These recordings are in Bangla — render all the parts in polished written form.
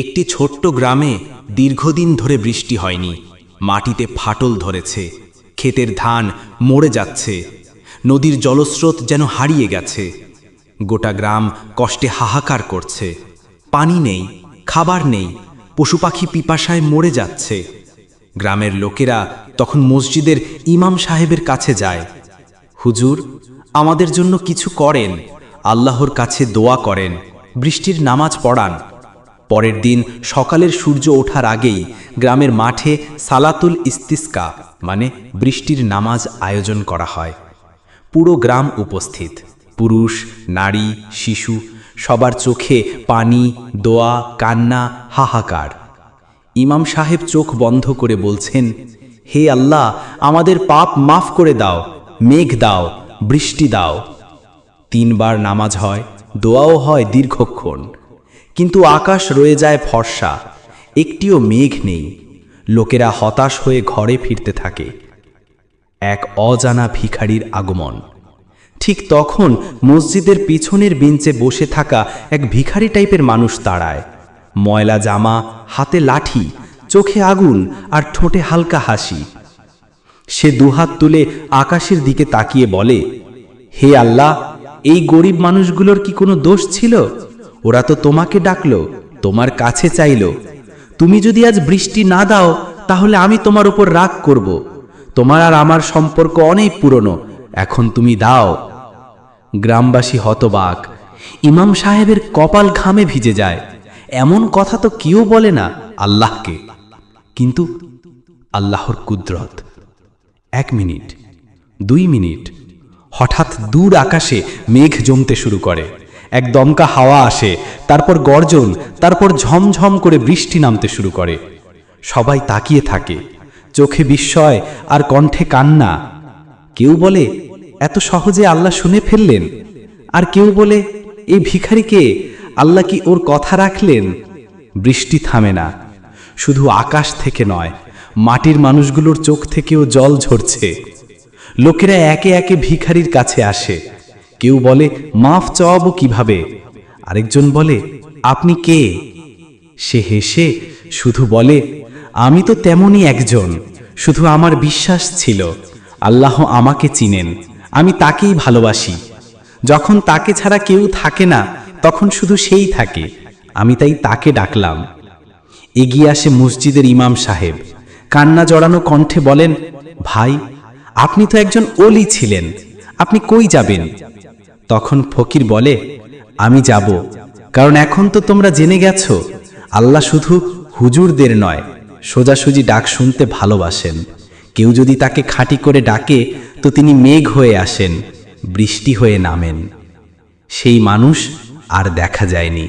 একটি ছোট্ট গ্রামে দীর্ঘদিন ধরে বৃষ্টি হয়নি। মাটিতে ফাটল ধরেছে, ক্ষেতের ধান মরে যাচ্ছে, নদীর জলস্রোত যেন হারিয়ে গেছে। গোটা গ্রাম কষ্টে হাহাকার করছে। পানি নেই, খাবার নেই, পশু পাখি পিপাসায় মরে যাচ্ছে। গ্রামের লোকেরা তখন মসজিদের ইমাম সাহেবের কাছে যায়। হুজুর, আমাদের জন্য কিছু করেন, আল্লাহর কাছে দোয়া করেন, বৃষ্টির নামাজ পড়ান। পরের দিন সকালের সূর্য ওঠার আগেই গ্রামের মাঠে সালাতুল ইস্তিসকা মানে বৃষ্টির নামাজ আয়োজন করা হয়। পুরো গ্রাম উপস্থিত, পুরুষ, নারী, শিশু, সবার চোখে পানি, দোয়া, কান্না, হাহাকার। ইমাম সাহেব চোখ বন্ধ করে বলছেন, হে আল্লাহ, আমাদের পাপ মাফ করে দাও, মেঘ দাও, বৃষ্টি দাও। 3 বার নামাজ হয়, দোয়াও হয় দীর্ঘক্ষণ, কিন্তু আকাশ রয়ে যায় ফর্সা, একটিও মেঘ নেই। লোকেরা হতাশ হয়ে ঘরে ফিরতে থাকে। এক অজানা ভিখারির আগমন। ঠিক তখন মসজিদের পিছনের বেঞ্চে বসে থাকা এক ভিখারি টাইপের মানুষ দাঁড়ায়। ময়লা জামা, হাতে লাঠি, চোখে আগুন আর ঠোঁটে হালকা হাসি। সে দুহাত তুলে আকাশের দিকে তাকিয়ে বলে, হে আল্লাহ, এই গরিব মানুষগুলোর কি কোনো দোষ ছিল? ওরা তো তোমাকে ডাকলো, তোমার কাছে চাইলো। তুমি যদি আজ বৃষ্টি না দাও, তাহলে আমি তোমার উপর রাগ করব। তোমার আর আমার সম্পর্ক অনেক পুরনো, এখন তুমি দাও। গ্রামবাসী হতবাক। ইমাম সাহেবের কপাল ঘামে ভিজে যায়। এমন কথা তো কেউ বলে না আল্লাহকে, কিন্তু আল্লাহর কুদরত। 1 মিনিট, 2 মিনিট, হঠাৎ দূর আকাশে মেঘ জমতে শুরু করে। এক দমকা হাওয়া আসে, তারপর গর্জন, তারপর ঝমঝম করে বৃষ্টি নামতে শুরু করে। সবাই তাকিয়ে থাকে, চোখে বিস্ময় আর কণ্ঠে কান্না। কেউ বলে, এত সহজে আল্লাহ শুনে ফেললেন। আর কেউ বলে, এই ভিখারিকে আল্লাহ কি ওর কথা রাখলেন? বৃষ্টি থামে না। শুধু আকাশ থেকে নয়, মাটির মানুষগুলোর চোখ থেকেও জল ঝরছে। লোকেরা একে একে ভিখারির কাছে আসে। কেউ বলে, মাফ চাওয়াবো কিভাবে? আরেকজন বলে, আপনি কে? সে হেসে শুধু বলে, আমি তো তেমনই একজন, শুধু আমার বিশ্বাস ছিল আল্লাহ আমাকে চিনেন, আমি তাকেই ভালোবাসি। যখন তাকে ছাড়া কেউ থাকে না, তখন শুধু সেই থাকে, আমি তাই তাকে ডাকলাম। এগিয়ে আসে মসজিদের ইমাম সাহেব, কান্না জড়ানো কণ্ঠে বলেন, ভাই, আপনি তো একজন ওলি ছিলেন, আপনি কই যাবেন? তখন ফকির বলে, আমি যাব, কারণ এখন তো তোমরা জেনে গেছো আল্লাহ শুধু হুজুরদের নয়, সোজাসুজি ডাক শুনতে ভালোবাসেন। কেউ যদি তাকে খাঁটি করে ডাকে, তো তিনি মেঘ হয়ে আসেন, বৃষ্টি হয়ে নামেন। সেই মানুষ আর দেখা যায়নি।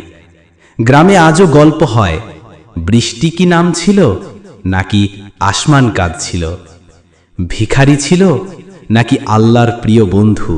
গ্রামে আজও গল্প হয়, বৃষ্টি কি নাম ছিল, নাকি আসমান কাঁদছিল? ভিখারি ছিল, নাকি আল্লাহর প্রিয় বন্ধু?